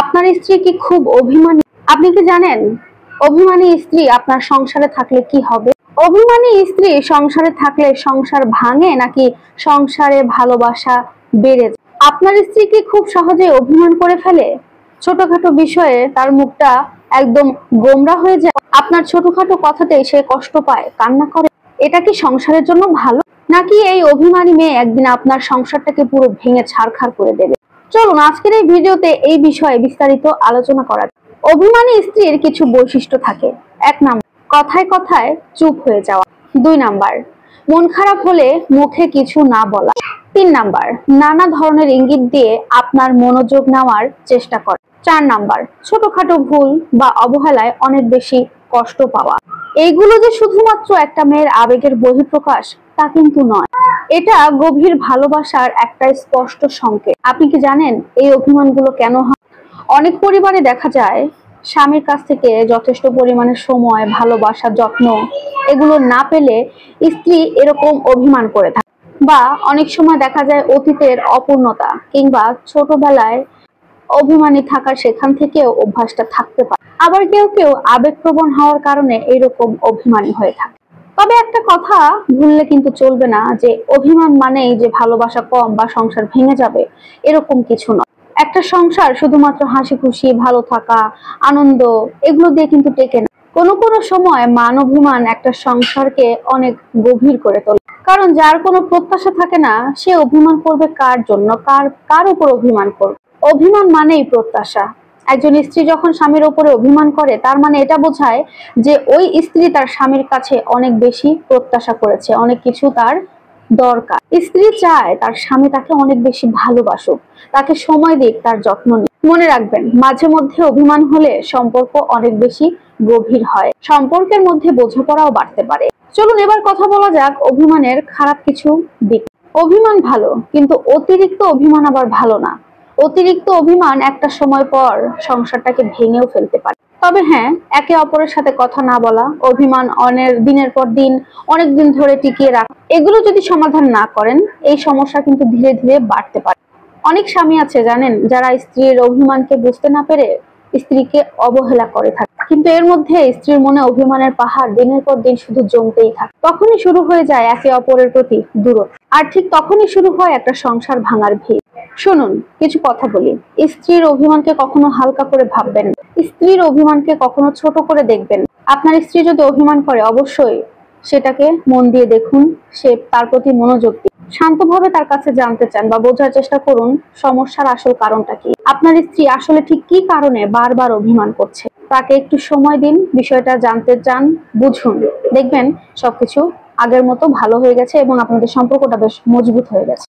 আপনার স্ত্রী কি খুব অভিমানী? আপনি কি জানেন অভিমানী স্ত্রী আপনার সংসারে থাকলে কি হবে? অভিমানী স্ত্রী সংসারে থাকলে সংসার ভাঙে নাকি সংসারে ভালোবাসা বেড়ে যায়? আপনার স্ত্রী কি খুব সহজে অভিমান করে ফেলে? ছোটখাটো বিষয়ে তার মুখটা একদম গোমড়া হয়ে যায়? আপনার ছোটখাটো কথাতেই সে কষ্ট পায়, কান্না করে? এটা কি সংসারের জন্য ভালো? নাকি এই অভিমানী মেয়ে একদিন আপনার সংসারটাকে পুরো ভেঙে ছারখার করে দেবে? চলুন আজকের এই ভিডিওতে এই বিষয়ে বিস্তারিত আলোচনা করা যাক। অভিমানী স্ত্রীর কিছু বৈশিষ্ট্য থাকে। 1 নাম্বার, কথায় কথায় চুপ হয়ে যাওয়া। 2 নাম্বার, মন খারাপ হলে মুখে কিছু না বলা। 3 নাম্বার, নানা ধরনের ইঙ্গিত দিয়ে আপনার মনোযোগ নেওয়ার চেষ্টা করে। 4 নাম্বার, ছোটখাটো ভুল বা অবহেলায় অনেক বেশি কষ্ট পাওয়া। এইগুলো যে শুধুমাত্র একটা মেয়ের আবেগের বহিঃপ্রকাশ তা কিন্তু নয়, এটা গভীর ভালোবাসার একটা স্পষ্ট সংকেত। আপনি কি জানেন এই অভিমানগুলো কেন হয়? অনেক পরিবারে দেখা যায় স্বামীর কাছ থেকে যথেষ্ট পরিমাণে সময়, ভালোবাসা, যত্ন এগুলো না পেলে স্ত্রী এরকম অভিমান করে থাকে। বা অনেক সময় দেখা যায় অতীতের অপূর্ণতা কিংবা ছোটবেলায় অভিমানী থাকার সেখান থেকেও অভ্যাসটা থাকতে পারে। আবার কেউ কেউ আবেগপ্রবণ হওয়ার কারণে এরকম অভিমানী হয়ে থাকে। তবে একটা কথা ভুললে কিন্তু চলবে না যে অভিমান মানেই যে ভালোবাসা কম বা সংসার ভেঙে যাবে, এরকম কিছু নয়। একটা সংসার শুধুমাত্র হাসি খুশি, ভালো থাকা, আনন্দ এগুলো দিয়ে কিন্তু টেকে না। কোনো কোনো সময় মান অভিমান একটা সংসারকে অনেক গভীর করে তোলে। কারণ যার কোনো প্রত্যাশা থাকে না সে অভিমান করবে কার জন্য, কার উপর অভিমান করবে? অভিমান মানেই প্রত্যাশা। একজন স্ত্রী যখন স্বামীর উপরে অভিমান করে তার মানে এটা বোঝায় যে ওই স্ত্রী তার স্বামীর কাছে অনেক বেশি প্রত্যাশা করেছে, অনেক কিছু তার দরকার। স্ত্রী চায় তার স্বামী তাকে অনেক বেশি ভালোবাসুক, তাকে সময় দিক, তার যত্ন নিক। মনে রাখবেন, মাঝে মধ্যে অভিমান হলে সম্পর্ক অনেক বেশি গভীর হয়, সম্পর্কের মধ্যে বোঝাপড়াও বাড়তে পারে। চলুন এবার কথা বলা যাক অভিমানের খারাপ কিছু দিক। অভিমান ভালো, কিন্তু অতিরিক্ত অভিমান আবার ভালো না। অতিরিক্ত অভিমান একটা সময় পর সংসারটাকে ভেঙেও ফেলতে পারে। তবে হ্যাঁ, একে অপরের সাথে কথা না বলা, অভিমান অনেক দিনের পর দিন, অনেক দিন ধরে টিকিয়ে রাখা, এগুলো যদি সমাধান না করেন এই সমস্যা কিন্তু ধীরে ধীরে বাড়তে পারে। অনেক স্বামী আছে জানেন যারা স্ত্রীর অভিমানকে বুঝতে না পেরে স্ত্রীকে অবহেলা করে থাকে, কিন্তু এর মধ্যে স্ত্রীর মনে অভিমানের পাহাড় দিনের পর দিন শুধু জমতেই থাকে। তখনই শুরু হয়ে যায় একে অপরের প্রতি দূরত্ব, আর ঠিক তখনই শুরু হয় একটা সংসার ভাঙার ভিড়। শুনুন, কিছু কথা বলি। স্ত্রীর অভিমানকে কখনো হালকা করে ভাববেন না, স্ত্রীর অভিমানকে কখনো ছোট করে দেখবেন। আপনার স্ত্রী যদি অভিমান করে অবশ্যই সেটাকে মন দিয়ে দেখুন, সে তার প্রতি মনোযোগ দিন, শান্তভাবে তার কাছে জানতে চান বা বোঝার চেষ্টা করুন সমস্যার আসল কারণটা কি। আপনার স্ত্রী আসলে ঠিক কি কারণে বারবার অভিমান করছে, তাকে একটু সময় দিন, বিষয়টা জানতে চান, বুঝুন। দেখবেন সবকিছু আগের মতো ভালো হয়ে গেছে এবং আপনাদের সম্পর্কটা বেশ মজবুত হয়ে গেছে।